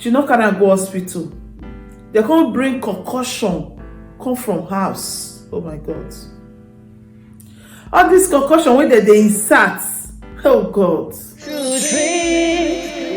she no carry am go hospital. They come bring concussion come from house. Oh my God. All this concussion wey dem dey insert. Oh God.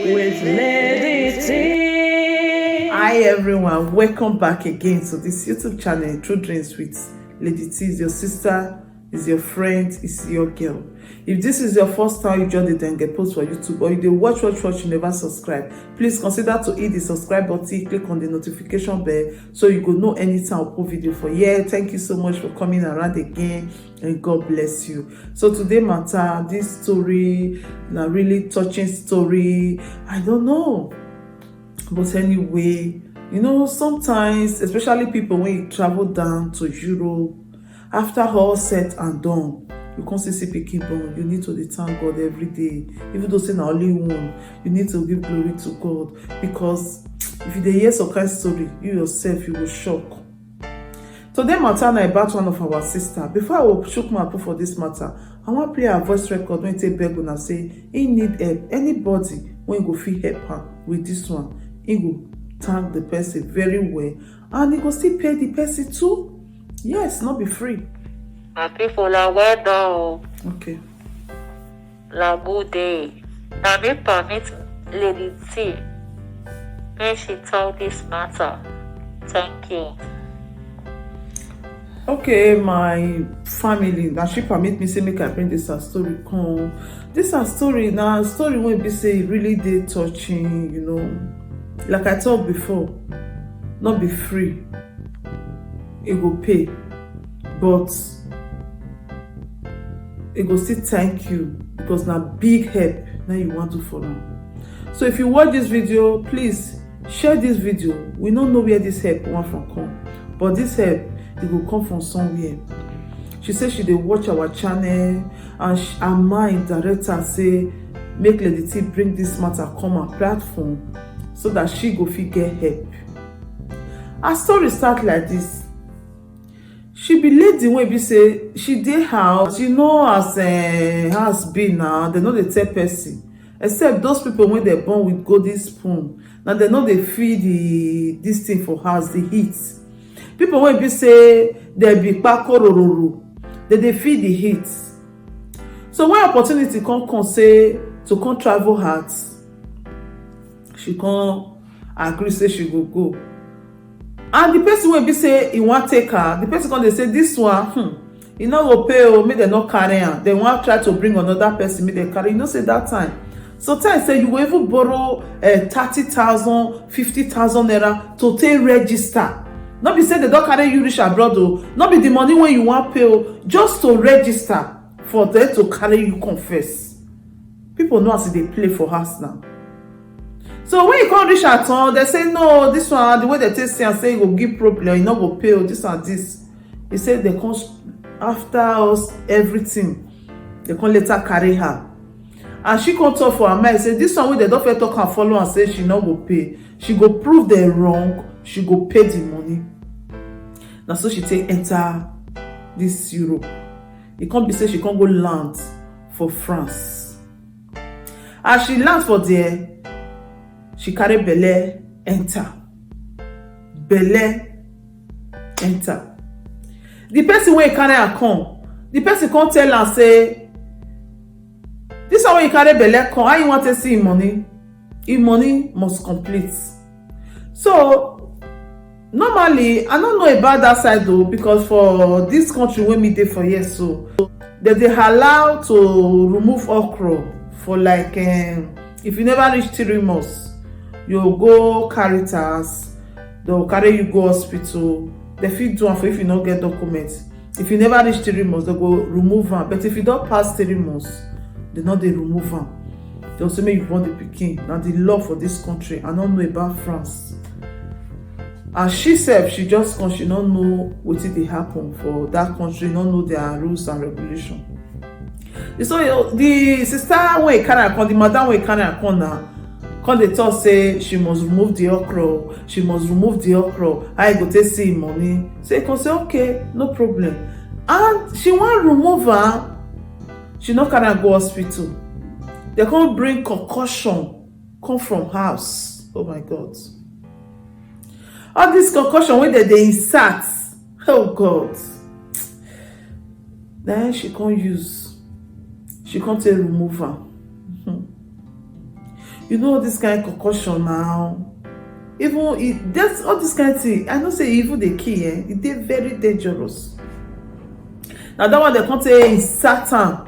With Lady T. Hi everyone, welcome back again to this YouTube channel, True Dreams with Lady T. Is your sister, is your friend, is your girl. If this is your first time you join the Denge Post for YouTube, or you dey watch, you never subscribe, please consider to hit the subscribe button, click on the notification bell so you go know anytime I put video for here. Thank you so much for coming around again, and God bless you. So today matter, this story, na really touching story. I don't know, but anyway, you know, sometimes, especially people when you travel down to Europe, after all said and done, you can't see pikin born. You need to thank God every day. Even though say na only one, you need to give glory to God, because if you dey hear some kind of story, you yourself you will shock. Today matter na about one of our sister. Before I will shook my put for this matter, I want play her voice record when take beg una say he need help. Anybody when go fit help her with this one, he go thank the person very well, and he go still pay the person too. Yes, not be free. My people are well done. Okay. La good day. Now me permit Lady T when she told this matter. Thank you. Okay, my family, now she permit me say make I bring this her story come. This her story now, story wey be say really dey touching, you know. Like I talked before, not be free. It go pay, but it go still thank you, because na big help now you want to follow. So if you watch this video, please share this video. We don't know where this help want from come, but this help it will come from somewhere. She said she dey watch our channel, and her mind direct her say make Lady T bring this matter come her platform so that she go fit get help. Her story start like this. She be lady wey be say she dey house, you know, as house be now, they no dey tell person, except those people when they born with golden spoon. Now they know they feed this thing for house, the heat. People wey be say they be kpakorororo, they feed the heat. So when opportunity come say to come travel out, she come agree say she go. And the person will be say he want take her. The person come dey say this one, he no go pay o, make dem not carry am. They want try to bring another person, make dem carry. You know say that time. So time say you go even borrow 30,000, 50,000 naira to take register. Not be say they don't carry you reach abroad o. Not be the money when you want pay o, just to register for them to carry you confess. People know as they play for us now. So when you come reach at all, they say no, this one, the way they take say and say you go give problem, you not go pay this and this. He said they come after us everything. They come later carry her. And she come talk for her mind, say this one wey they don't fit talk and follow and say she not go pay. She go prove them wrong, she go pay the money. Now so she take enter this Europe. It can't be say she can't go land for France. As she land for there, she carry belle enter. Belle enter. The person wey carry her come, the person come tell her say, this one wey you carry belle come, how you want to see him money? Him money must complete. So normally, I don't know about that side though, because for this country wey me dey for here, so they allow to remove okra for like if you never reach 3 months. You go Caritas, they'll carry you go hospital. They fit do am for if you not get documents. If you never reach 3 months, they go remove am. But if you don't pass 3 months, they not they remove am. They also make you born the pikin. Now the law for this country, I don't know about France. And she said she just come, she don't know what they happen for that country, don't know their rules and regulations. So the sister wey carry her come, the madam wey carry her come now. Come they talk say she must remove the okra, she must remove the okra. I go take see money. So you can say okay, no problem. And she want remove her, she not carry her go hospital. They can't bring concussion come from house. Oh my God. All this concussion wey they insert. Oh God. Then she can't use. She can't take remove her. You know this kind of concussion now. Even that's all this kind of thing. I know say even the key, they're very dangerous. Now that one they can't say insert am,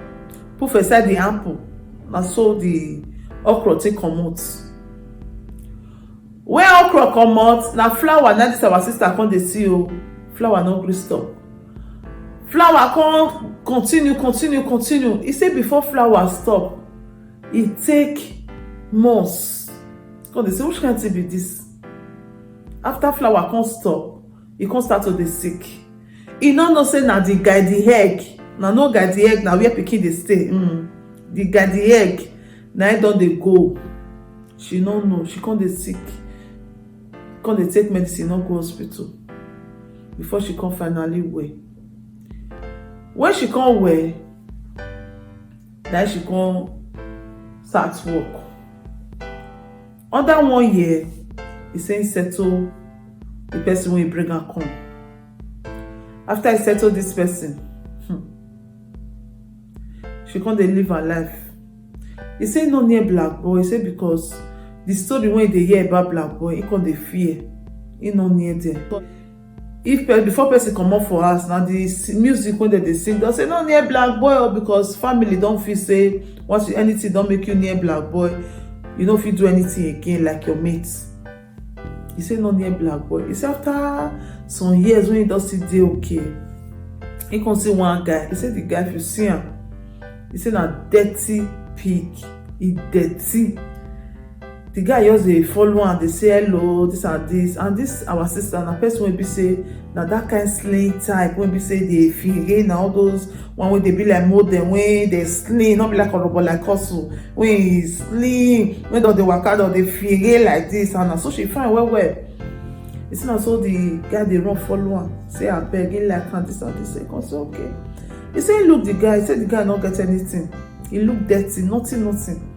put inside the ample. Now so the okra take comot. When okra comot, now flour. Now this our sister can't dey see o. Flour no gree stop. Flour can't continue. He say before flour stop, it take months. Come dey say which kind thing be this? After flour can't stop, e can't start to dey sick. E no know say na the guy the egg. Na no guy the egg na where pikin dey stay. The guy the egg na e don dey go. She no know. She can't dey sick. Can't dey take medicine, no go hospital. Before she come finally well. When she come well, then she come start work. Under 1 year, he say he settle the person wey bring her come. After he settle this person, she come dey live her life. He say no near black boy. He say because the story wey they hear about black boy, he come dey fear. He no near there. If before person come up for us, now the music when they sing, they say no near black boy, or because family don't feel say once anything don't make you near black boy, you don't feel do anything again like your mates. He say no near black boy. He say after some years when he does see day okay, he can see one guy. He said the guy, if you see him, he said na dirty pig. He dirty. The guy just dey follow and they say hello, this and this our sister na person wey be say na that kind sling type when be say they figure na all those one wey they be like modern wey they slim, not be like orobo like hustle when he slim, when they waka don dey figure like this, and na so she fine well. You see na so the guy dey run follow am, say abeg he like am this and this. He come say okay. He say he look the guy, he say the guy no get anything. He look dirty, nothing.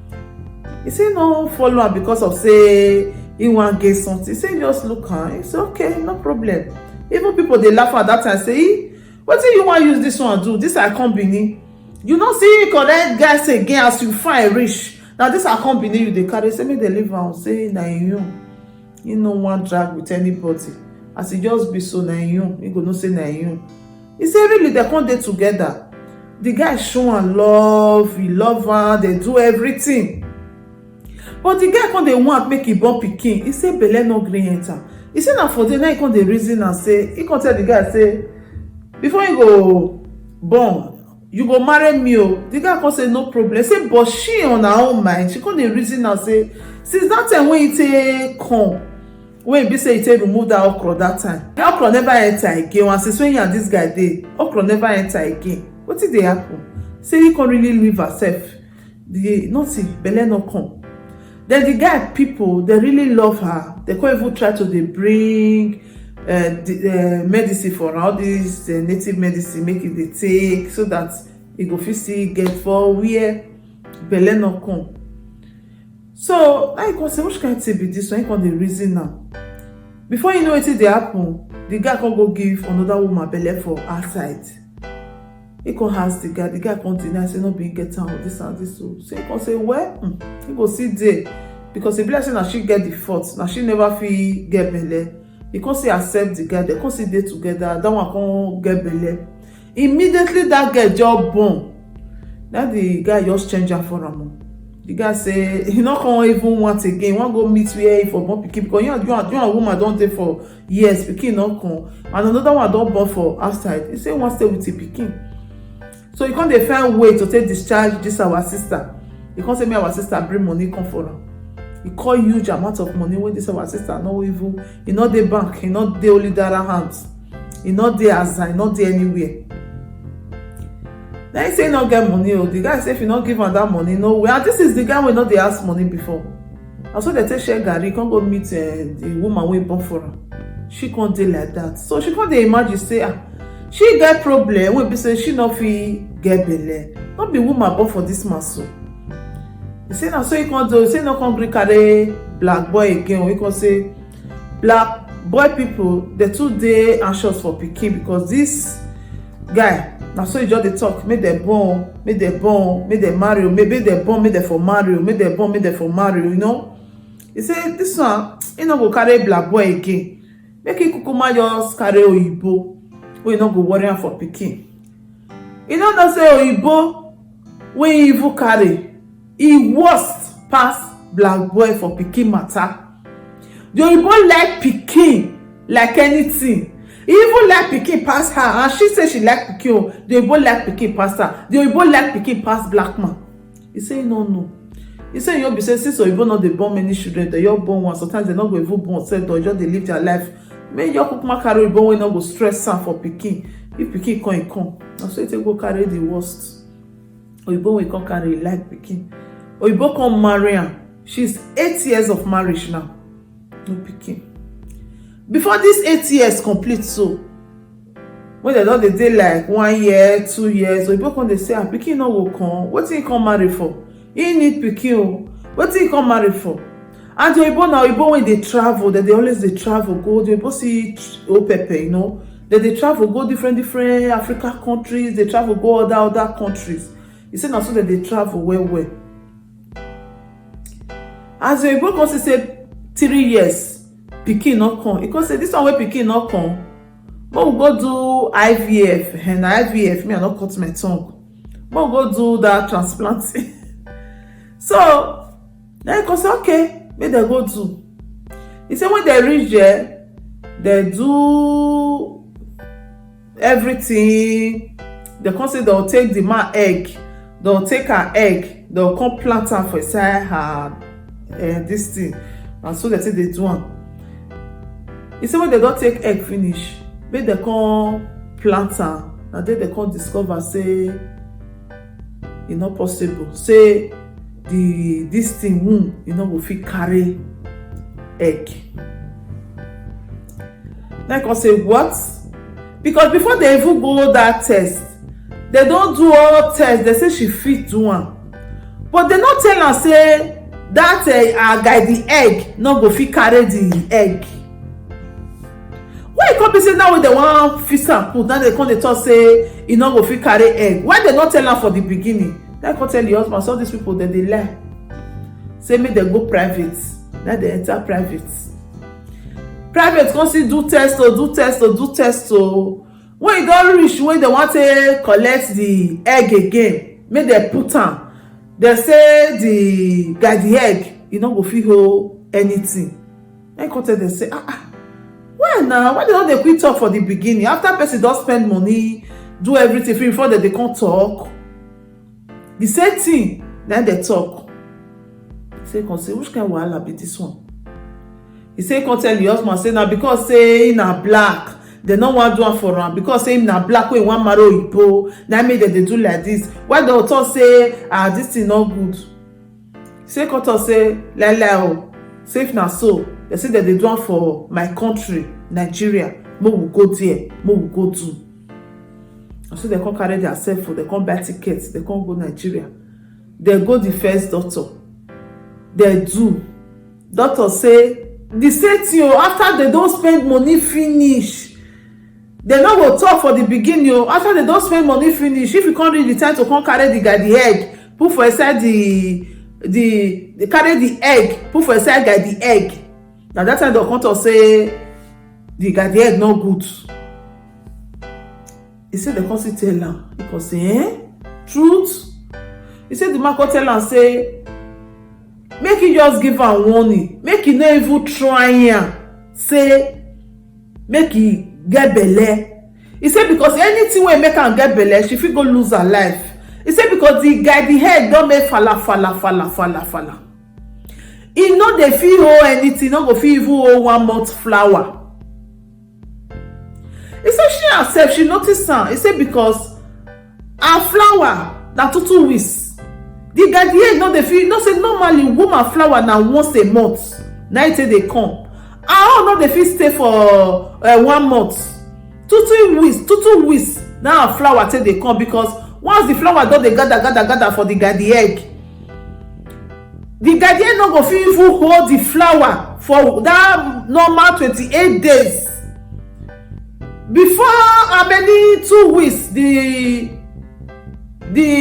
He say no follow am because of say he wan get something. He say just look am. He say okay, no problem. Even people dey laugh at that time say, wetin you wan use this one do? This I company. You no see correct guys again as you fine reach. Now this I company you dey carry. Say make dem leave am. Say na you. He no wan drag with anybody. As he just be so na you. He go know say na you. He say really they come dey together. The guy show am love. He love her. They do everything. But the guy come dey want make he born pikin. He say belle no gree enter. He say na for there now he come dey reason and say, he come tell the guy say before you go born you go marry me o. The guy come say no problem. He say but she on her own mind she come dey reason and say since that time when he take come, when he be say he take remove that okra that time, the okra never enter again. And since when he and this guy dey, okra never enter again. Wetin dey happen? Say he can't really leave herself. The nothing belle no come. Then the guy people, they really love her. They can't even try to bring medicine for all this native medicine, make it they take so that he go fit still get for where belle no come. So I can say which kind of thing be this one? I can the reason now. Before you know it dey happen, the guy can go give another woman belle for outside. He can ask the guy can deny, say no be get out this and this. So he can say well, he go sit there because he be like say na she get the fault, na she never fit get belle. He can say accept the guy, they can sit there together. That one can get belle. Immediately that girl just born. Now the guy just change her for am. The guy say he not come even want again. He want go meet where he for born pikin because you and woman don't dey for years. Pikin not come, and another one don't born for outside. He say he want stay with the pikin. So you can't find way to take discharge this our sister. You can't say me our sister bring money come for her. He call huge amount of money when this our sister no even. He not the bank. He not the only dollar hands. He not the Asa. He not the anywhere. Then he say he not get money. The guy say if you not give her that money, no way. And this is the guy we not they ask money before. And so they take share Gary. Can't go meet the woman we born for her. She can't deal like that. So she can't imagine say she get problem. We be say she not fit get belle. Not be woman born for this man so. He say na so he can't do. He say no can't gree carry black boy again. We can say black boy people, they too dey anxious for pikin because this guy na so e just dey talk, make dem born, make dem marry, maybe dem born, make dem for marry, make dem born, make dem for marry, you know. He say this one he no go carry black boy again, make he kukuma just carry oyibo wey no go worry am for pikin. You no know say oyibo wey he even carry e worst pass black boy for pikin matter. The oyibo like pikin like anything. He even like pikin pass her, and she say she like pikin. The oyibo like pikin pass her. The oyibo like pikin pass black man. He say no. He say you be say since oyibo no dey born many children, they all born one. Sometimes they no go even born sef, they just dey live their life. Make your kukuma carry oyibo wey no go stress am for pikin. If pikin come, e come. Na so e take go carry the worst. Oyibo wey come carry like pikin. Oyibo come marry am. She's 8 years of marriage now. No pikin. Before this 8 years complete, so when they don dey like 1 year, 2 years, oyibo come dey say pikin no go come. Wetin he come marry for? He need pikin o. Wetin he come marry for? And the oyibo na oyibo when they travel, they always dey travel go. The oyibo see Opepe, you know. They travel go different African countries. They travel go other countries. He say na so they travel well. As the oyibo come say 3 years, pikin no come. He come say this one wey pikin no come, but we go do IVF. And IVF, me I no cut my tongue. But we go do that transplanting. So then he come say okay, make dem go do. He say when they reach there, they do everything. They come say they'll take the man egg, they'll take her egg, they'll come plant her for inside her this thing. And so they say they do one. He say when they don't take egg finish, make they come plant her, and then they come discover say e not possible. Say this thing womb, you know, go fit carry egg. Then I say what? Because before they even go that test, they don't do all tests. They say she fit do one, but they not tell her say that guy the egg no go fit carry the egg. Why e come be say now when they want fix am put, now they come dey talk say e no go fit carry egg? Why they not tell her for the beginning? Then I come tell the husband, so these people they lie. Say make they go private. Now they enter private. Private come see do test. When e don reach when they want to collect the egg again, make they put am. They say the egg, you no go fit hold anything. Then come tell them say why now? Why they don't dey quick talk for the beginning? After person don spend money, do everything before they come talk. The same thing, then they talk. He say come say which kind wahala be this one? He say come tell the husband say na because say na black, they no wan do am for am. Because say him na black wey wan marry oyibo, na make dem dey do like this. Why they talk say this thing no good? He say come talk say lie say if na so, they say that they do am for my country, Nigeria. Make we go there, make we go do. And so they come carry their cell phone, they come buy tickets, they come go Nigeria. They go the first doctor. They do. Doctor say the same thing after they don't spend money finish. They no go talk for the beginning. After they don't spend money finish, if you can't reach the time to come carry the guy the egg, put for inside they carry the egg, put for inside guy the egg. Now that time they come to say the guy the egg no good. He said they come tell am. He come say truth. He said the man come tell am say make he just give am warning, make he no even try am, say make he get belle. He said because anything wey make am get belle, she fit go lose her life. He said because the guy the head don make fala. He no dey fit hold anything, no go fit even hold 1 month flower. He said she herself, she notice am. He said because her flower na 2 weeks. The guy the head no dey fit. No say normally woman flower na once a month. Na it dey come. Her own no dey fit stay for 1 month. 2 weeks. Now her flower take dey come because once the flower don dey gather for the guy the egg, the guardian no go fit even hold the flower for that normal 28 days. Before how many 2 weeks the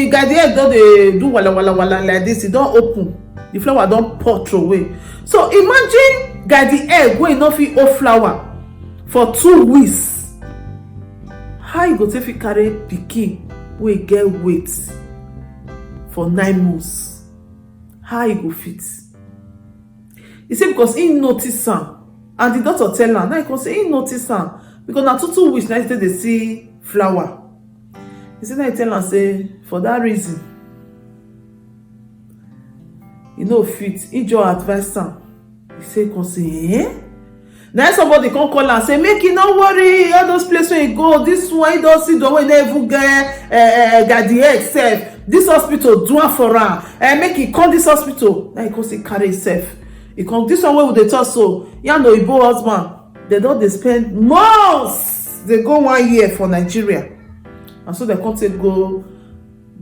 guardian don dey do wala like this, e don open, the flower don pour away. So imagine guardian egg wey no fit hold flower for 2 weeks. How you go take fit carry pikin wey get weight for 9 months? How you go fit? He say because he notice am, and the doctor tell am. Now he come say he notice am because na 2 weeks na dey see flower. He say now he tell am say for that reason he no fit. He just advise am. He say come say now somebody come call am say make you no worry, all those places where you go, this one he don see the way they even get guardian sef. This hospital do am for am, make he come this hospital. Now he come say carry himself. He come this one wey we dey talk so. Yan oyibo husband, they don dey spend months. They go 1 year for Nigeria, and so they come take go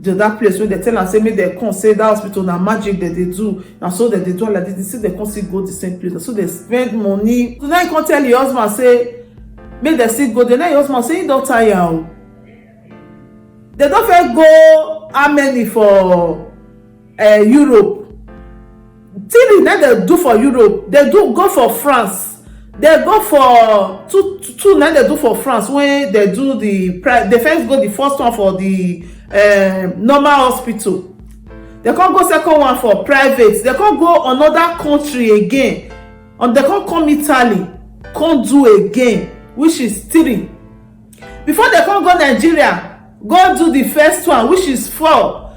to that place where they tell am say make they come say that hospital na magic that they do, and so that they do like this. They say they come still go the same place, and so they spend money. So now he come tell your husband say make they still go there. Now your husband say he don tire o. They don't first go how many for Europe. Till now they do for Europe. They do go for France. They go for two now they do for France when they do the they first go the first one for the normal hospital. They can't go second one for private. They can't go another country again. And they can't come Italy. Can't do again, which is 3. Before they can't go Nigeria, go do the first one, which is 4.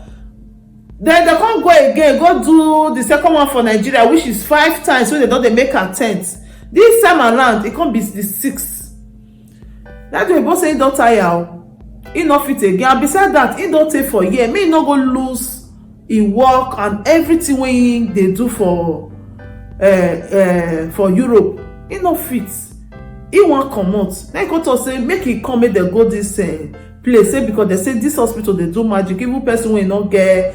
Then they can't go again, go do the second one for Nigeria, which is 5 times. So they don't they make a 10th. This time around, it can't be the 6th. That's why both say he don't tire. He not fit again. And besides that, he don't take for a year. May not go lose in work and everything when they do for Europe. He not fit. He won't come out. Then he go to say make he come, make they go this place. Say because they say this hospital they do magic. Even person will not get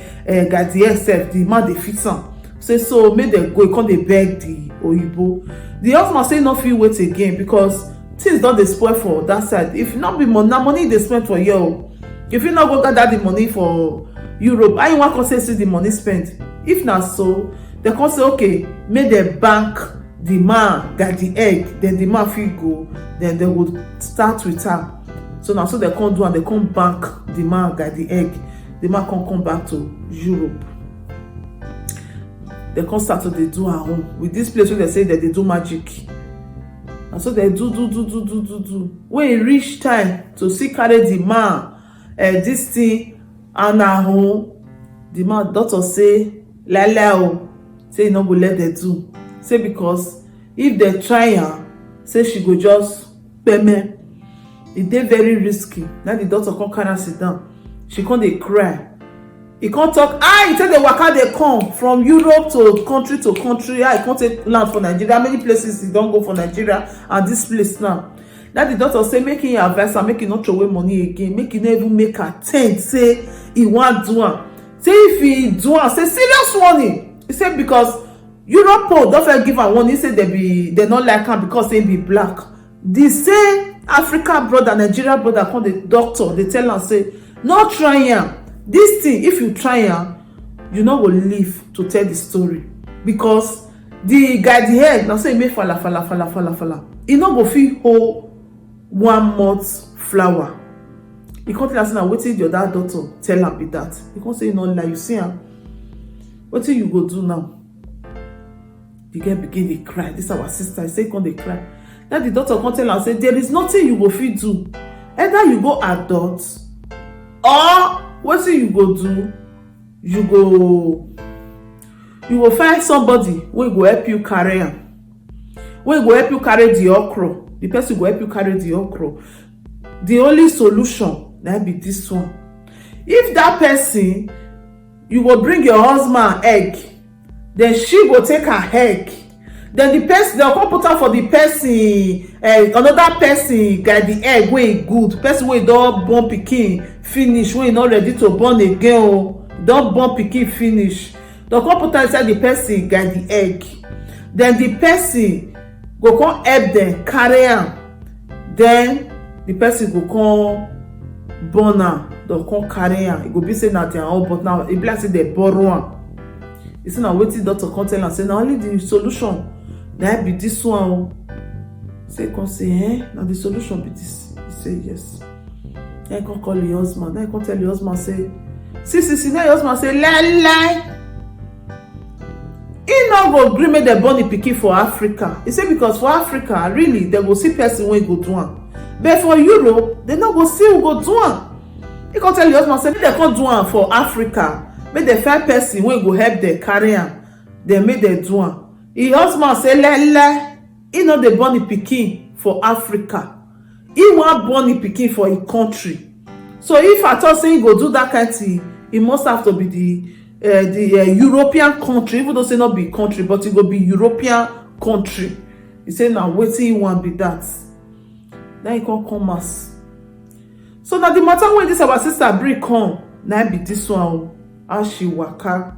guardian self, the man they fit am. Say so make they go. He come they beg the oyibo. The husband say no fit wait again because things don dey spoil for that side. If not be money, na money they spend for you. If you not go gather the money for Europe, how you want to say see the money spent? If not so, they can say okay, make the bank the man got the egg, then the man fit go, then they would start with her. So now so they can't do and they can't bank the man got the egg. The man can't come back to Europe. They can't start to they do at home with this place where they say that they do magic. And so they do. When it reach time to see carry the man this thing and at home, the man daughter say la say no go let them do. Say because if they try her, say she go just payment. It dey very risky. Now the daughter come carry her sit down. She can't dey cry. He can't talk. He tell the waka they come from Europe to country. He can't take land for Nigeria. How many places he don't go for Nigeria and this place now? Now the doctor say make him advice and make him not throw away money again. Make him not even make a tent. Say he want do am. Say if he do am, say serious warning. He said because Europe don't give am warning. He say they not like him because they be black. The same Africa brother, Nigeria brother, come the doctor. They tell am say no try am. This thing, if you try am, you no go live to tell the story because the guardian now say make fala. He no go fit hold 1 month flower. He can't tell us now wetin your dad daughter tell am be that. He can't say no lie. You see am. Wetin you go do now? The girl begin dey cry. This our sister. He say come dey cry. Now the doctor can't tell am say there is nothing you go fit do. Either you go adult or wetin you go do, you go find somebody wey go help you carry am, wey go help you carry the okra. The person go help you carry the okra. The only solution na be this one. If that person, you go bring your husband egg, then she go take her egg, then the person they'll come put am for the person another person get the egg wey good, person wey don born pikin finish, wey not ready to born again o, don born pikin finish, They come put am inside the person get the egg. Then the person go come help them carry am. Then the person go come burn am. They come carry am. It go be say na their own, but now e be like say they borrow am. You see na wetin doctor come tell am say na only the solution na be this one. Say come say na the solution be this. He say yes. Then he come call the husband. Then he come tell the husband say see. Then the husband say lie. He no go gree make dem born the pikin for Africa. He say because for Africa really dem go see person wey go do am, but for Europe dem no go see who go do am. He come tell the husband say make dem come do am for Africa, make dem find person wey go help dem carry am, then make dem do am. The husband say lele, he no dey born the pikin for Africa, he wan born the pikin for him country. So if at all say he go do that kind thing, e must have to be the European country, even though say not be country, but it go be European country. He say now wetin he want be that. Then he come as. So now the matter when this our sister bring come, now be this one how she waka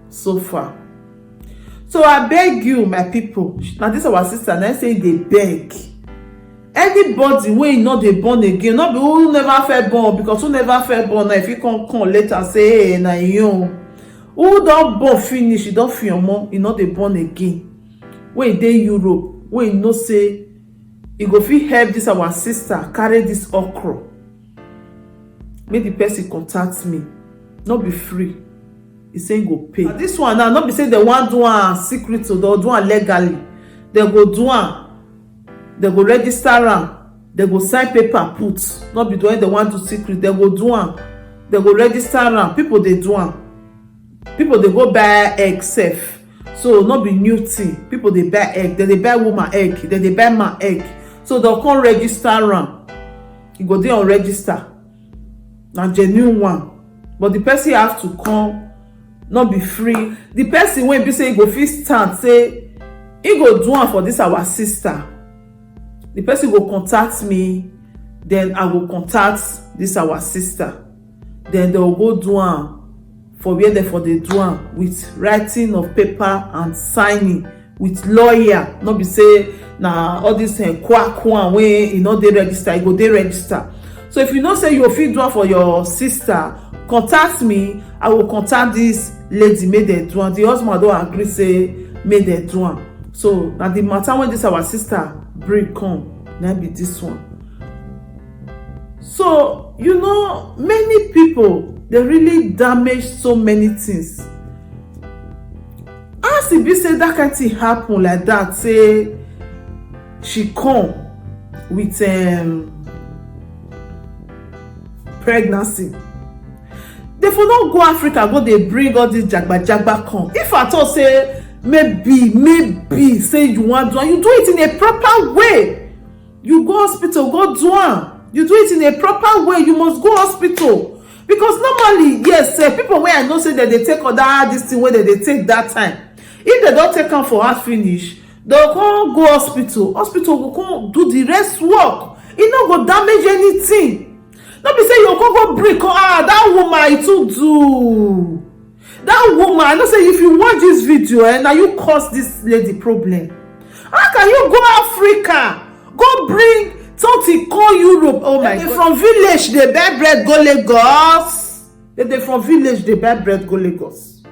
so far. So I beg you, my people. Now this our sister now say they beg. Anybody wey not dey born again, not be who never fell born, because who never fell born now if you come later say hey na you. Who don born finish, e don feel more, e no dey born again. Wey dey Europe, wey know say e go fit help this our sister carry this okra. Make the person contact me. No be free. He say he go pay. Now, this one now, not be say they want do am secret, so they do am legally. They go do am. They go register am. They go sign paper put. Not be the way they want to secret. They go do am. They go register am. People they do am. People they go buy egg safe. So not be new thing. People they buy egg. Then they buy woman egg. Then they buy man egg. So they'll come register am. You go there on register. Now genuine one. But the person have to come, not be free. The person when be say he go fit stand, say he go do am for this our sister. The person go contact me, then I go contact this our sister. Then they will go do am for where they do am with writing of paper and signing with lawyer. Not be say na all this quack wey you know they register, you go dey register. So if you know say you fit do am for your sister, contact me. I will contact this lady, make dem do am. The husband don agree say make dem do am. So na the matter when this our sister bring come, na be this one. So you know, many people they really damage so many things. As e be say that kind thing happen like that, say she come with pregnancy, they for not go Africa go dey bring all this jagba come. If at all say maybe say you want do am, you do it in a proper way. You go hospital, go do am. You do it in a proper way. You must go hospital. Because normally, yes, people wey I know say that they take other this thing wey they take that time. If they don't take am for heart finish, they'll come go hospital. Hospital will come do the rest work. It no go damage anything. Not be say you go break. That woman it too do. That woman, I know say if you watch this video, now you cause this lady problem. How can you go Africa, go bring something call Europe? Oh my God! From village they buy bread go Lagos. They from village they buy bread go Lagos.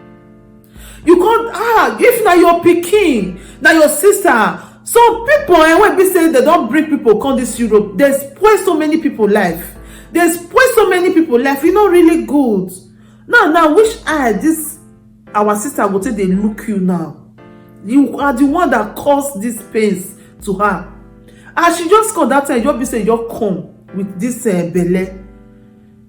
You can't if na your pikin, na your sister. Some people when we say they don't bring people come this Europe, they spoil so many people life. They spoil so many people life. You know really good. Now which this our sister go take they look you now. You are the one that caused this pains to her. And she just come that time, you be say you come with this belle.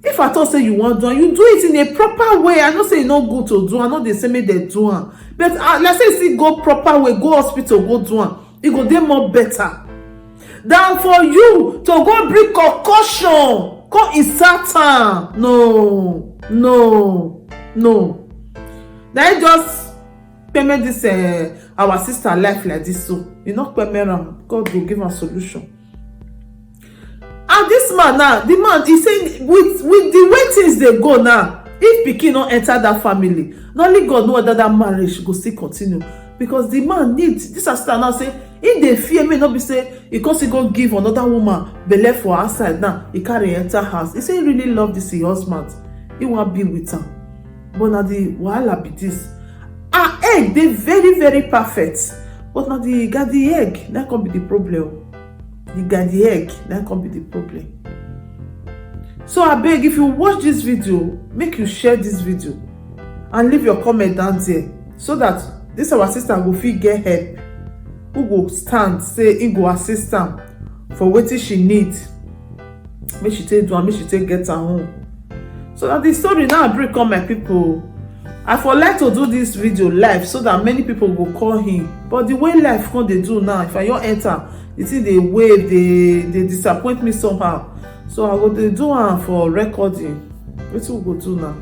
If I thought say you want do, you do it in a proper way. I know say you no good to do. I know they say make they do am. But let's say see go proper way, go hospital, go do am. It go dey more better than for you to go bring concussion, go insert am. No. Then just payment this our sister life like this, so you not payment am. God will give a solution. And this man now, the man he say with the way things they go now, if pikin no enter that family, not only God know whether that marriage go still continue, because the man needs this sister now say if they fear me, not be say he cause he go give another woman belle for outside now he carry enter house. He say he really love this his husband, he wan be with am, but na the wahala be this. Her egg dey very very perfect, but na the garden egg that can be the problem. The garden egg that can be the problem. So abeg, if you watch this video, make you share this video and leave your comment down there, so that this our sister go fit get help, who go stand say he go assist am for wetin she need, make she take do am, make she take get her home. So that the story now bring come my people. I for like to do this video live so that many people go call him, but the way life come dey do now, if I don enter the thing dey wave, they disappoint me somehow. So I go dey do am for recording. Wetin we go do now?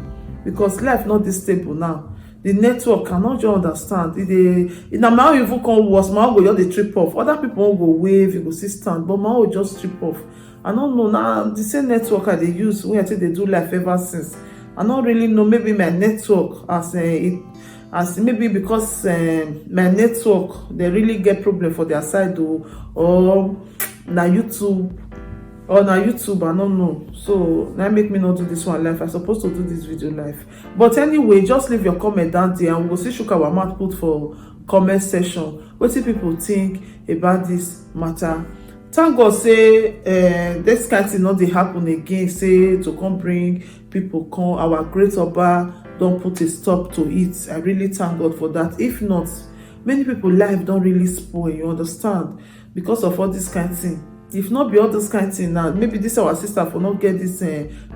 Because life not this stable now. The network cannot just understand. Na my own even come worse. My own go just dey trip off. Other people go wave, you go see stand, but my own go just trip off. I don't know now. The same network I dey use when I say they do life ever since. I don't really know. Maybe my network as maybe because my network they really get problem for their side or na YouTube. I don't know. So that make me not do this one live. I supposed to do this video live, but anyway, just leave your comment down there and we'll see shook our mouth put for comment section. What do people think about this matter? Thank God say this kind of thing not dey happen again, say to come bring people come. Our great Oba don't put a stop to it. I really thank God for that. If not, many people life don't really spoil, you understand, because of all this kind of thing. If not be all this kind of thing now, maybe this our sister for not get this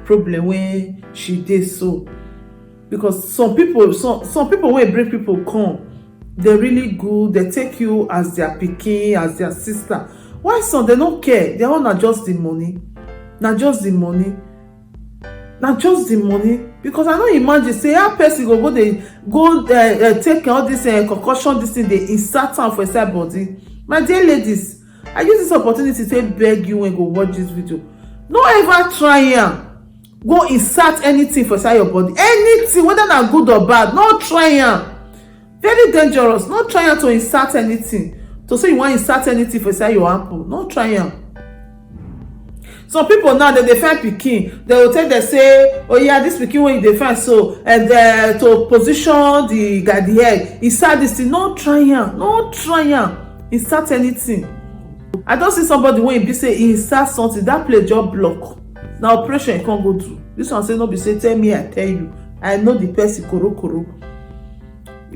problem when she did so. Because some people when bring people come, they're really good, they take you as their pikin, as their sister. Why some they don't care? They all not just the money. Not just the money. Not just the money. Because I don't imagine say how person go take all this concussion, this thing, they insert am for inside body. My dear ladies, I use this opportunity to beg you when go watch this video. No ever try am go insert anything for inside your body. Anything, whether na good or bad, no try am. Very dangerous. No try am to insert anything. To say you want insert anything for inside your apple, no try am. Some people now they find pikin, they will tell them say, oh yeah, this pikin when you find so, and to position the egg, insert this thing. No try am. No try am. Insert anything. I don't see somebody when be say he insert something, that place just block. Now operation can't go through. This one say no be say tell me I tell you. I know the person koro.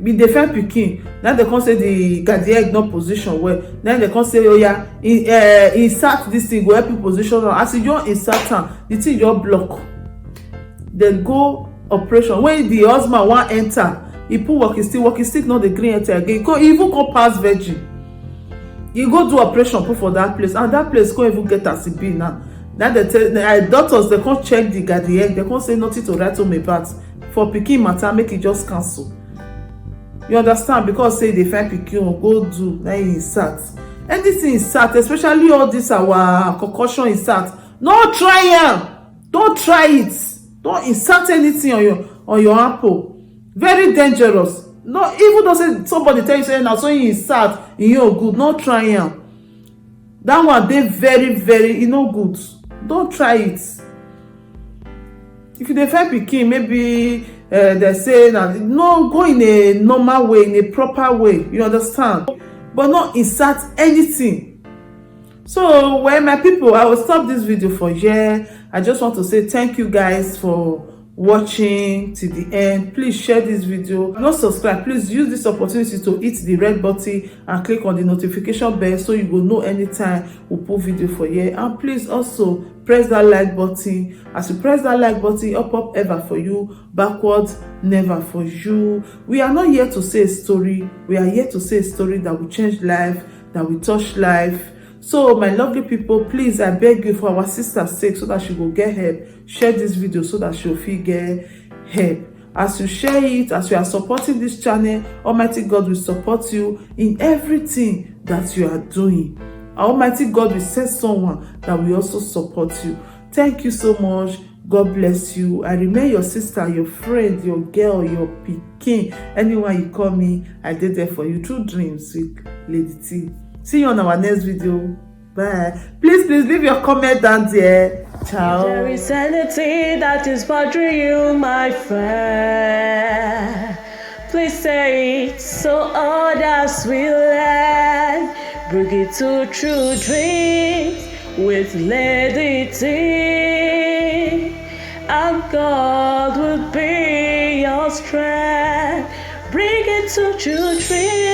Be they find pikin. Now they can't say the egg not position well. Then they can't say oh yeah, insert this thing go help you position. As you don't insert the thing just block. Then go operation. When the husband want enter, he put walking stick not the green enter again. He even come pass virgin. You go do operation put for that place, and that place can't even get as it be now. Now they tell doctors they can't check the egg, they can't say nothing to write on about. For pikin matter, make it just cancel. You understand? Because say they find pikin go do now insert. Anything insert, especially all this our concussion insert. No try am. Don't try it. Don't insert anything on your apple. Very dangerous. No, even though say somebody tell you say now so you insert in your good, no try am. That one dey very very good. Don't try it. If you dey find pikin, maybe they say that no, go in a normal way, in a proper way, you understand, but not insert anything. So well my people, I will stop this video for here. I just want to say thank you guys for watching to the end. Please share this video. Not subscribe, please use this opportunity to hit the red button and click on the notification bell so you will know anytime we put video for here. And please also press that like button. As you press that like button, up ever for you, backwards never for you. We are not here to say a story, we are here to say a story that will change life, that will touch life. So my lovely people, please I beg you for our sister's sake, so that she will get help, share this video so that she'll feel get help. As you share it, as you are supporting this channel, Almighty God will support you in everything that you are doing. Almighty God will send someone that will also support you. Thank you so much. God bless you. I remain your sister, your friend, your girl, your pikin. Anyone you call me, I did there for you. True dreams with Lady T. See you on our next video. Bye. Please leave your comment down there. Ciao. There is anything that is bothering you, my friend. Please say it so others will learn. Bring it to True Dreams with Lady T. And God will be your strength. Bring it to True Dreams.